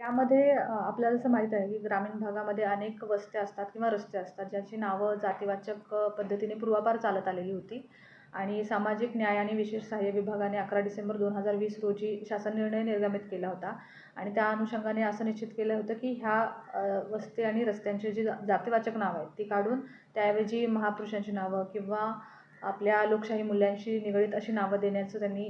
त्यामध्ये आपल्याला जसं माहीत आहे की ग्रामीण भागामध्ये अनेक वस्त्या असतात किंवा रस्ते असतात ज्याची नावं जातीवाचक पद्धतीने पूर्वापार चालत आलेली होती आणि सामाजिक न्याय आणि विशेष सहाय्य विभागाने 11 डिसेंबर 2020 रोजी शासन निर्णय निर्गमित केला होता आणि त्या अनुषंगाने असं निश्चित केलं होतं की ह्या वस्ती आणि रस्त्यांची जी जातीवाचक नावं आहेत ती काढून त्याऐवजी महापुरुषांची नावं किंवा आपल्या लोकशाही मूल्यांशी निगडीत अशी नावं देण्याचा त्यांनी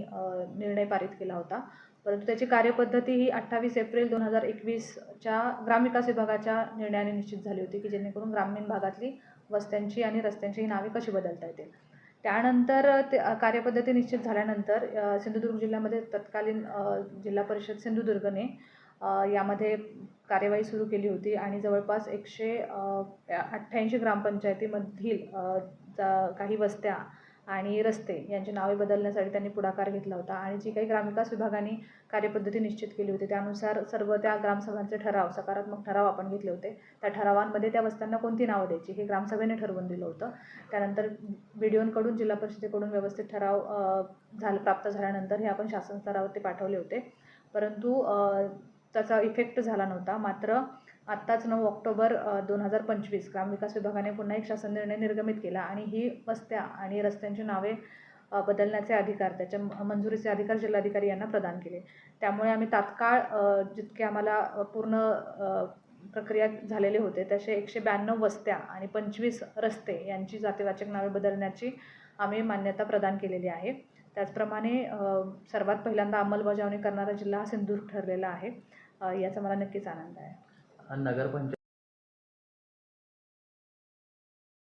निर्णय पारित केला होता. परंतु त्याची कार्यपद्धती ही 28 एप्रिल 2021च्या ग्रामविकास विभागाच्या निर्णयाने निश्चित झाली होती की जेणेकरून ग्रामीण भागातली वस्त्यांची आणि रस्त्यांची नावे कशी बदलता येतील. त्यानंतर ते कार्यपद्धती निश्चित झाल्यानंतर सिंधुदुर्ग जिल्ह्यामध्ये तत्कालीन जिल्हा परिषद सिंधुदुर्गने यामध्ये कार्यवाही सुरू केली होती आणि जवळपास 188 ग्रामपंचायतीमधील काही वस्त्या आणि रस्ते यांची नावे बदलण्यासाठी त्यांनी पुढाकार घेतला होता आणि जी काही ग्रामविकास विभागाने कार्यपद्धती निश्चित केली होती त्यानुसार सर्व त्या ग्रामसभांचे ठराव सकारात्मक ठराव आपण घेतले होते. त्या ठरावांमध्ये त्या वस्त्यांना कोणती नावं द्यायची हे ग्रामसभेने ठरवून दिलं होतं. त्यानंतर BDOंकडून जिल्हा परिषदेकडून व्यवस्थित ठराव प्राप्त झाल्यानंतर हे आपण शासन स्तरावरती पाठवले होते. परंतु त्याचा इफेक्ट झाला नव्हता. मात्र आत्ताच 9 ऑक्टोबर 2025 ग्रामविकास विभागाने पुन्हा एक शासन निर्णय निर्गमित केला आणि ही वस्त्या आणि रस्त्यांची नावे बदलण्याचे अधिकार त्याच्या मंजुरीचे अधिकार जिल्हाधिकारी यांना प्रदान केले. त्यामुळे आम्ही तात्काळ जितके आम्हाला पूर्ण प्रक्रिया झालेले होते तसे 192 वस्त्या आणि 25 रस्ते यांची जातीवाचक नावे बदलण्याची आम्ही मान्यता प्रदान केलेली आहे. त्याचप्रमाणे सर्वात पहिल्यांदा अंमलबजावणी करणारा जिल्हा हा सिंधुदुर्ग ठरलेला आहे. याचा मला नक्कीच आनंद आहे. नगरपंचायत